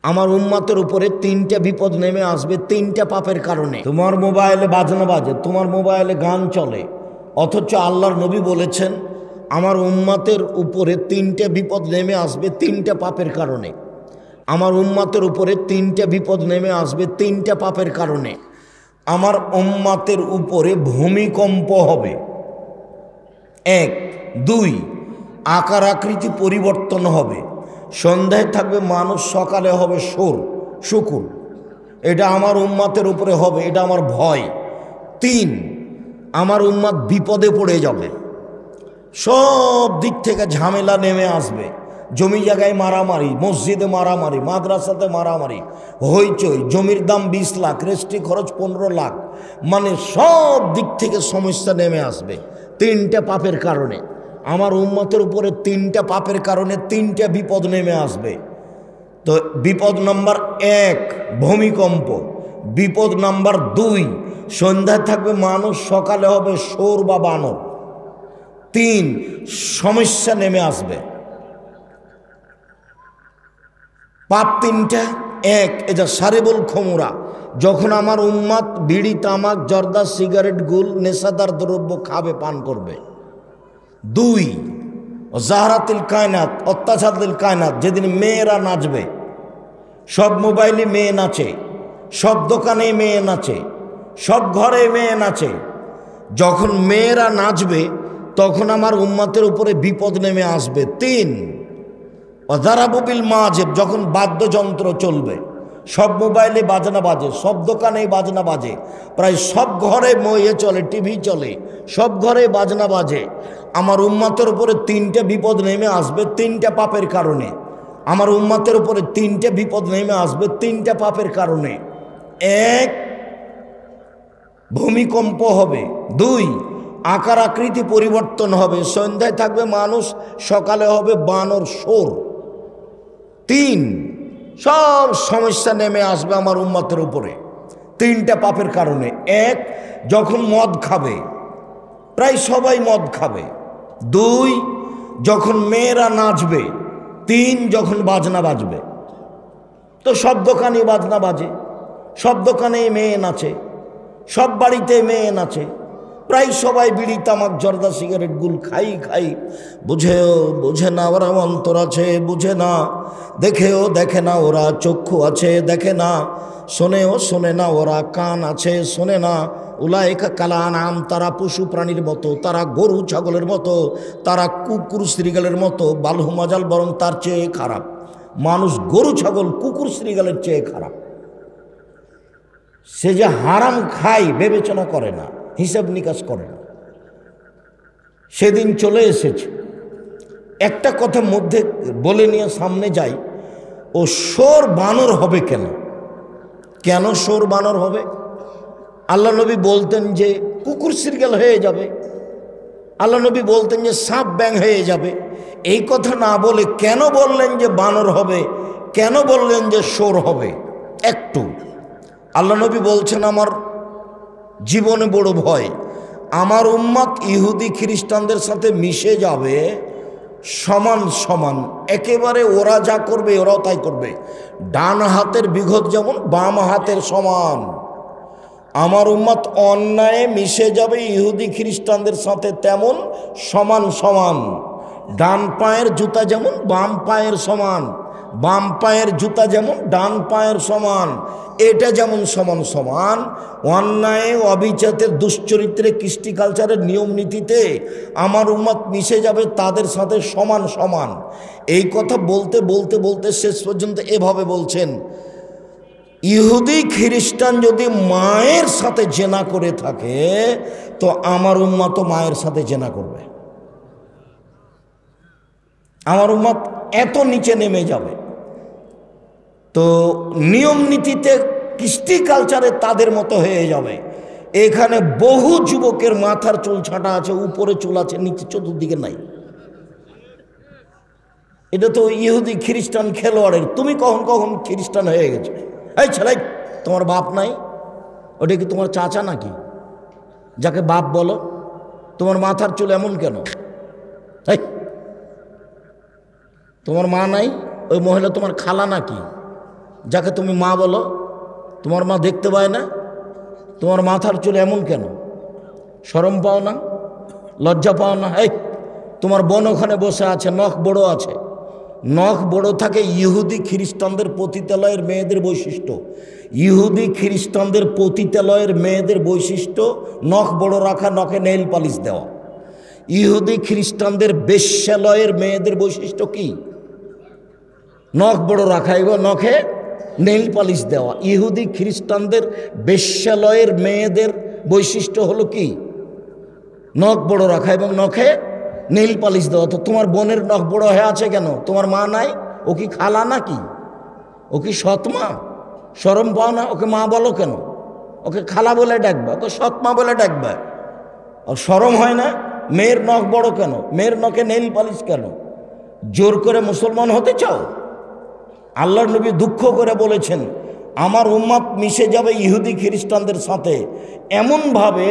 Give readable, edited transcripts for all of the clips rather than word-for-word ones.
আমার উম্মতের উপরে তিনটা বিপদ নেমে আসবে তিনটা পাপের কারণে। তোমার মোবাইলে বাজনা বাজে, তোমার মোবাইলে গান চলে, অথচ আল্লাহর নবী বলেছেন আমার উম্মতের উপরে তিনটা বিপদ নেমে আসবে তিনটা পাপের কারণে। আমার উম্মতের উপরে তিনটা বিপদ নেমে আসবে তিনটা পাপের কারণে। আমার উম্মতের উপরে ভূমিকম্প হবে, 1। 2, আকার আকৃতি পরিবর্তন হবে, সন্ধ্যায় থাকবে মানুষ, সকালে হবে শুকুর। এটা আমার উম্মতের উপরে হবে, এটা আমার ভয়। 3, আমার উম্মত বিপদে পড়ে যাবে, সব দিক থেকে ঝামেলা নেমে আসবে, জমি জায়গায় মারামারি, মসজিদে মারামারি, মাদ্রাসাতে মারামারি, হইচই, জমির দাম 20 লাখ, রেজিস্ট্রি খরচ 15 লাখ, মানে সব দিক থেকে সমস্যা নেমে আসবে তিনটা পাপের কারণে। আমার উম্মতের উপরে তিনটা পাপের কারণে তিনটা বিপদ নেমে আসবে। তো বিপদ নাম্বার 1 ভূমিকম্প, বিপদ নাম্বার 2 সন্ধ্যায় থাকবে মানুষ, সকালে হবে শোর বা বানর। 3 সমস্যা নেমে আসবে। পাপ তিনটা। 1 এটা সারিবুল খমুরা, যখন আমার উম্মত বিড়ি, তামাক, জর্দা, সিগারেট, গুল, নেশাদার দ্রব্য খাবে, পান করবে। 2 জাহরাতিল কায়নাত, অত্যাচারিল কায়নাত, যেদিন মেয়েরা নাচবে, সব মোবাইলে মেয়ে নাচে, সব দোকানে মেয়ে নাচে, সব ঘরে মেয়ে নাচে। যখন মেয়েরা নাচবে তখন আমার উম্মতের উপরে বিপদ নেমে আসবে। 3 অজারাবুবিল মাজেব, যখন বাদ্যযন্ত্র চলবে, সব মোবাইলে বাজনা বাজে, সব দোকানে বাজনা বাজে, প্রায় সব ঘরে ময়ে চলে, টিভি চলে, সব ঘরে বাজনা বাজে। আমার উম্মতের উপরে তিনটে বিপদ নেমে আসবে তিনটা পাপের কারণে। আমার উম্মতের উপরে তিনটে বিপদ নেমে আসবে তিনটা পাপের কারণে। 1 ভূমিকম্প হবে, 2 আকার আকৃতি পরিবর্তন হবে, সন্ধ্যায় থাকবে মানুষ, সকালে হবে বানর, শোর। 3 সব সমস্যা নেমে আসবে আমার উম্মতের উপরে তিনটা পাপের কারণে। 1 যখন মদ খাবে, প্রায় সবাই মদ খাবে। 2 যখন মেয়েরা নাচবে। 3 যখন বাজনা বাজবে। তো সব দোকানে বাজনা বাজে, সব দোকানেই মেয়ে নাচে, সব বাড়িতে মেয়ে নাচে, প্রায় সবাই বিড়ি, তামাক, জর্দা, সিগারেট, গুল খাই। বুঝে না ওরা অন্তর আছে, বুঝে না, দেখেও দেখে না ওরা চক্ষু আছে, দেখে না, শোনে না ওরা কান আছে, শোনে না। উলাইকা কালানাম, তারা পশু প্রাণীর মতো, তারা গরু ছাগলের মতো, তারা কুকুর শ্রীগালের মতো, বালহুমাজাল, বরং তার চেয়ে খারাপ। মানুষ গরু ছাগল কুকুর শ্রীগালের চেয়ে খারাপ। সে যে হারাম খায় বিবেচনা করে না, হিসাব নিকাশ করে না। সেদিন চলে এসেছে। একটা কথা মধ্যে বলে নিয়ে সামনে যাই, ও শোর বানর হবে কেন শোর বানর হবে? আল্লাহ নবী বলতেন যে কুকুর শ্রীগাল হয়ে যাবে, আল্লাহ নবী বলতেন যে সাপ ব্যাং হয়ে যাবে। এই কথা না বলে কেন বললেন যে বানর হবে, কেন বললেন যে শোর হবে? একটু আল্লাহ নবী বলছেন আমার জীবনে বড় ভয়, আমার উম্মত ইহুদি খ্রিস্টানদের সাথে মিশে যাবে সমান, একেবারে ওরা যা করবে ওরাও তাই করবে। ডান হাতের বিঘত যেমন বাম হাতের সমান, আমার উম্মত অন্যায়ে মিশে যাবে ইহুদি খ্রিস্টানদের সাথে তেমন সমান। ডান পায়ের জুতা যেমন বাম পায়ের সমান, বাম পায়ের জুতা যেমন ডান পায়ের সমান, এটা যেমন সমান। অন্যায়, অবিচারের, দুশ্চরিত্রে, কৃষ্টি কালচারের নিয়ম নীতিতে আমার উম্মত মিশে যাবে তাদের সাথে সমান। এই কথা বলতে শেষ পর্যন্ত এভাবে বলছেন, ইহুদি খ্রিস্টান যদি মায়ের সাথে জেনা করে থাকে তো আমার উম্মত মায়ের সাথে জেনা করবে। আমার উম্মত এত নিচে নেমে যাবে। তো নিয়ম নীতিতে, কৃষ্টি কালচারে তাদের মতো হয়ে যাবে। এখানে বহু যুবকের মাথার চুল ছাঁটা আছে, উপরে চুল আছে, নিচে চতুর্দিকে নাই। এটা তো ইহুদি খ্রিস্টান খেলোয়াড়ের। তুমি কখন খ্রিস্টান হয়ে গেছো? এই ছেলে, তোমার বাপ নাই? ওটা কি তোমার চাচা নাকি যাকে বাপ বলো? তোমার মাথার চুল এমন কেন? তোমার মা নাই? ওই মহিলা তোমার খালা নাকি? যাকে তুমি মা বলো, তোমার মা দেখতে পায় না? তোমার মাথার চুল এমন কেন? শরম পাও না? লজ্জা পাও না? এই তোমার বোন ওখানে বসে আছে, নখ বড় আছে। নখ বড় থাকে ইহুদি খ্রিস্টানদের পতিতালয়ের মেয়েদের বৈশিষ্ট্য। ইহুদি খ্রিস্টানদের পতিতালয়ের মেয়েদের বৈশিষ্ট্য নখ বড় রাখা, নখে নেইল পালিশ দেওয়া। ইহুদি খ্রিস্টানদের বেশ্যালয়ের মেয়েদের বৈশিষ্ট্য কি? নখ বড় রাখা এবং নখে নেইল পালিশ দেওয়া। ইহুদি খ্রিস্টানদের বেশ্যালয়ের মেয়েদের বৈশিষ্ট্য হলো কি? নখ বড় রাখা এবং নখে নেইল পালিশ দেওয়া। তো তোমার বোনের নখ বড় হয়ে আছে কেন? তোমার মা নাই? ও কি খালা নাকি? ও কি সৎমা? শরম পাও না? ওকে মা বলো কেন? ওকে খালা বলে ডাকবে, ওকে সৎমা বলে ডাকবে। আর শরম হয় না? মেয়ের নখ বড় কেন? মেয়ের নখে নেইল পালিশ কেন? জোর করে মুসলমান হতে চাও? আল্লাহর নবী দুঃখ করে বলেছেন, আমার উম্মত মিশে যাবে ইহুদি খ্রিস্টানদের সাথে এমনভাবে,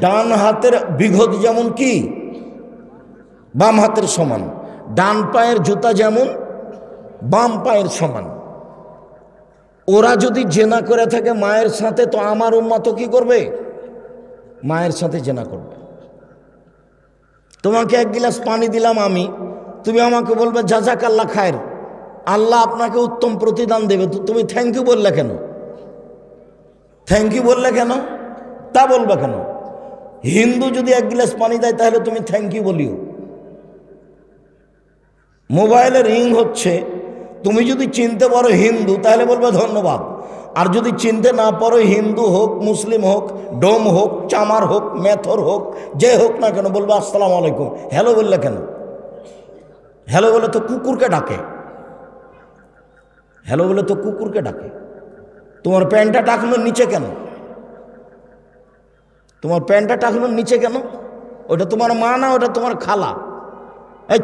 ডান হাতের বিঘত যেমন কি বাম হাতের সমান, ডান পায়ের জুতা যেমন বাম পায়ের সমান। ওরা যদি জেনা করে থাকে মায়ের সাথে, তো আমার উম্মত কি করবে? মায়ের সাথে জেনা করবে। তোমাকে এক গিলাস পানি দিলাম আমি, তুমি আমাকে বলবে জাযাকাল্লাহ খায়ের, আল্লাহ আপনাকে উত্তম প্রতিদান দেবে। তো তুমি থ্যাংক ইউ বললে কেন? থ্যাংক ইউ বললে কেন? তা বলবে কেন? হিন্দু যদি এক গিলাস পানি দেয় তাহলে তুমি থ্যাংক ইউ বলিও। মোবাইলের রিং হচ্ছে, তুমি যদি চিনতে পারো হিন্দু তাহলে বলবে ধন্যবাদ। আর যদি চিনতে না পারো, হিন্দু হোক, মুসলিম হোক, ডোম হোক, চামার হোক, মেথর হোক, যে হোক না কেন, বলবে আসসালামু আলাইকুম। হ্যালো বললে কেন? হ্যালো বলে তো কুকুরকে ডাকে। হ্যালো বলে তো কুকুরকে ডাকে। তোমার প্যান্টটা টাকনোর নিচে কেন? তোমার প্যান্টটা টাকনোর নিচে কেন? ওটা তোমার মা না, ওটা তোমার খালা। এই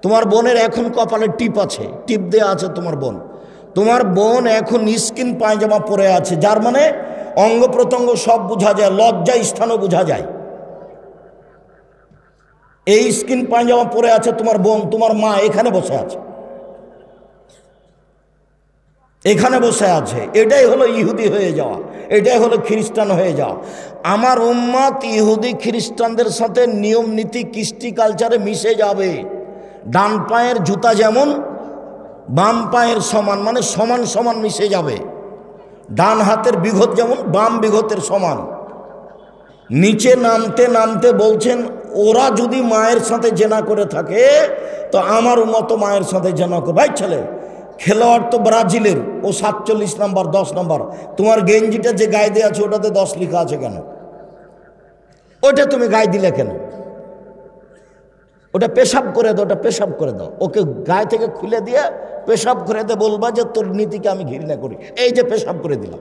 তোমার বোনের এখন কপালে টিপ আছে, টিপ দেওয়া আছে তোমার বোন। তোমার বোন এখন স্কিন পায়জামা পরে আছে, যার মানে অঙ্গ প্রত্যঙ্গ সব বোঝা যায়, লজ্জা স্থানও বোঝা যায়। এই স্কিন পায়জামা পরে আছে তোমার বোন, তোমার মা এখানে বসে আছে, এখানে বসে আছে। এটাই হলো ইহুদি হয়ে যাওয়া, এটাই হলো খ্রিস্টান হয়ে যাওয়া। আমার উম্মত ইহুদি খ্রিস্টানদের সাথে নিয়ম নীতি কৃষ্টি কালচারে মিশে যাবে। ডান পায়ের জুতা যেমন বাম পায়ের সমান, মানে সমান সমান মিশে যাবে। ডান হাতের বিঘত যেমন বাম বিঘতের সমান। নিচে নামতে নামতে বলছেন, ওরা যদি মায়ের সাথে জেনা করে থাকে তো আমার উম্মত মায়ের সাথে জেনা করবে। ভাই ছেলে, খেলোয়াড় তো ব্রাজিলের, ও 47 নম্বর 10 নম্বর। তোমার গেঞ্জিটা যে গায়ে দিয়ে আছে ওটাতে 10 লেখা আছে কেন? ওটা তুমি গায়ে দিলে কেন? ওটা পেশাব করে দাও, ওটা পেশাব করে দাও। ওকে গায়ে থেকে খুলে দিয়ে পেশাব করে দে, বলবা যে তোর নীতিকে আমি ঘৃণা করি, এই যে পেশাব করে দিলাম।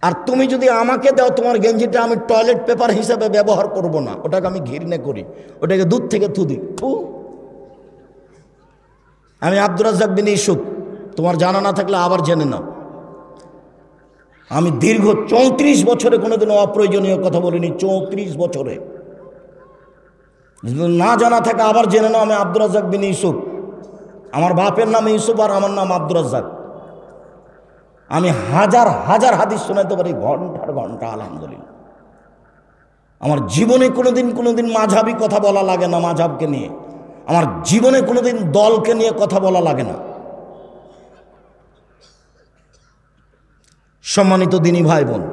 আর তুমি যদি আমাকে দাও তোমার গেঞ্জিটা, আমি টয়লেট পেপার হিসাবে ব্যবহার করব না, ওটাকে আমি ঘৃণা করি, ওটাকে দুধ থেকে থুদি। আমি আব্দুর রাজ্জাক বিন ইউসুফ, তোমার জানা না থাকলে আবার জেনে নাও। আমি দীর্ঘ 34 বছরে কোনোদিনও অপ্রয়োজনীয় কথা বলিনি। 34 বছরে, না জানা থাকে আবার জেনে নাও। আমি আব্দুর রাজ্জাক বিন ইউসুফ, আমার বাপের নাম ইউসুফ আর আমার নাম আব্দুর রাজ্জাক। আমি হাজার হাজার হাদিস শোনাতে পারি, ঘন্টার ঘন্টা, আলহামদুলিল্লাহ। আমার জীবনে কোনোদিন মাঝহাবি কথা বলা লাগে না। মাঝহাবকে নিয়ে আমার জীবনে কোনোদিন দলকে নিয়ে কথা বলা লাগে না। সম্মানিত দিনী ভাই বোন,